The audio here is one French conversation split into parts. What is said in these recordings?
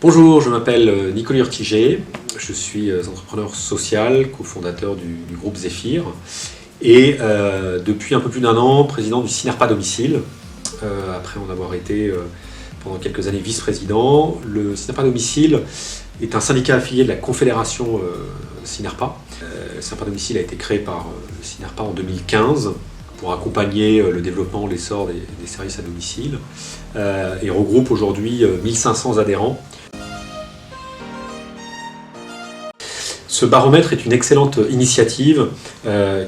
Bonjour, je m'appelle Nicolas Urtiger, je suis entrepreneur social, cofondateur du groupe Zephyr et depuis un peu plus d'un an, président du Synerpa Domicile, après en avoir été pendant quelques années vice-président. Le Synerpa Domicile est un syndicat affilié de la Confédération Synerpa. Le Synerpa Domicile a été créé par le Synerpa en 2015 pour accompagner le développement, l'essor des services à domicile et regroupe aujourd'hui 1500 adhérents. Ce baromètre est une excellente initiative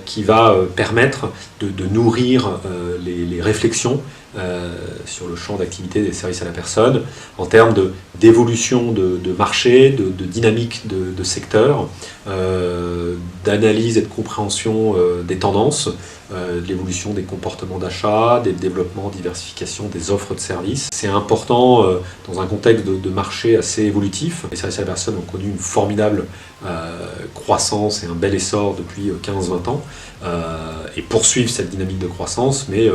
qui va permettre de nourrir les réflexions sur le champ d'activité des services à la personne en termes d'évolution de marché, de dynamique de secteur, d'analyse et de compréhension des tendances, de l'évolution des comportements d'achat, des développements, diversification des offres de services. C'est important dans un contexte de marché assez évolutif. Les services à la personne ont connu une formidable croissance et un bel essor depuis 15-20 ans et poursuivent cette dynamique de croissance, mais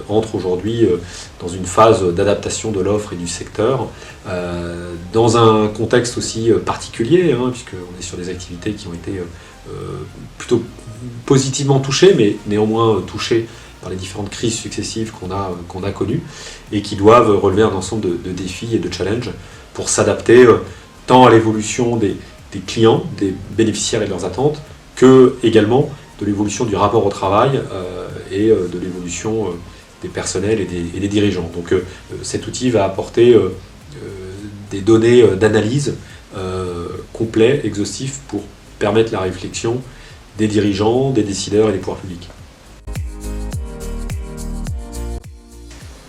entrent aujourd'hui dans une phase d'adaptation de l'offre et du secteur, dans un contexte aussi particulier, puisqu'on est sur des activités qui ont été plutôt positivement touchées, mais néanmoins touchées par les différentes crises successives qu'on a connues, et qui doivent relever un ensemble de défis et de challenges pour s'adapter tant à l'évolution des clients, des bénéficiaires et de leurs attentes, que également de l'évolution du rapport au travail et de l'évolution des personnels et des dirigeants. Donc cet outil va apporter des données d'analyse complets, exhaustifs, pour permettre la réflexion des dirigeants, des décideurs et des pouvoirs publics.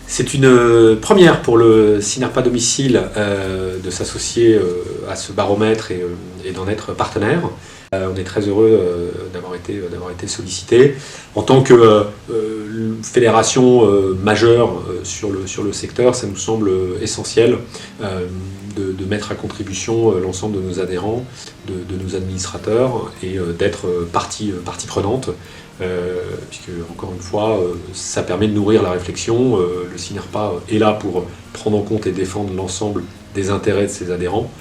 C'est une première pour le Synerpa Domicile de s'associer à ce baromètre et d'en être partenaire. On est très heureux d'avoir été sollicité. En tant que fédération majeure sur le secteur, ça nous semble essentiel de mettre à contribution l'ensemble de nos adhérents, de nos administrateurs, et d'être partie prenante, puisque, encore une fois, ça permet de nourrir la réflexion. Le Synerpa est là pour prendre en compte et défendre l'ensemble des intérêts de ses adhérents,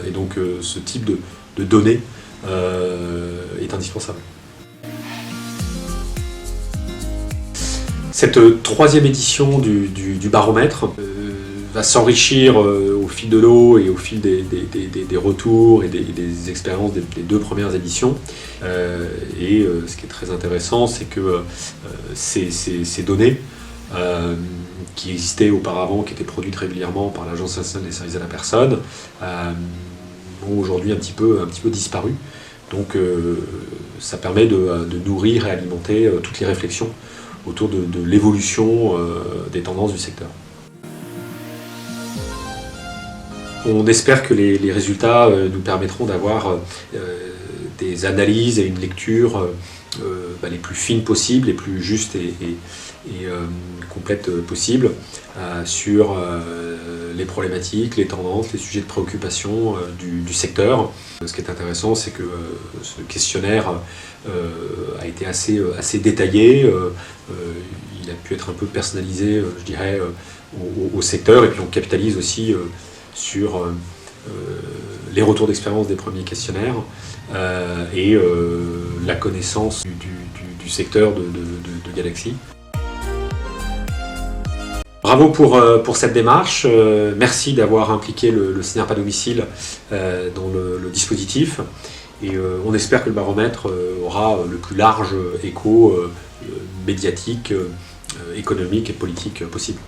et donc ce type de données est indispensable. Cette troisième édition du baromètre va s'enrichir au fil de l'eau et au fil des retours et des expériences des deux premières éditions. Et ce qui est très intéressant, c'est que ces données qui existaient auparavant, qui étaient produites régulièrement par l'Agence nationale des services à la personne, ont aujourd'hui un petit peu disparu. Donc ça permet de nourrir et alimenter toutes les réflexions autour de l'évolution des tendances du secteur. On espère que les résultats nous permettront d'avoir des analyses et une lecture les plus fines possibles, les plus justes et complètes possibles sur les problématiques, les tendances, les sujets de préoccupation du secteur. Ce qui est intéressant, c'est que ce questionnaire a été assez détaillé. Il a pu être un peu personnalisé, je dirais, au secteur, et puis on capitalise aussi sur les retours d'expérience des premiers questionnaires et la connaissance du secteur de Galaxy. Bravo pour cette démarche, merci d'avoir impliqué le Synerpa Domicile dans le dispositif, et on espère que le baromètre aura le plus large écho médiatique, économique et politique possible.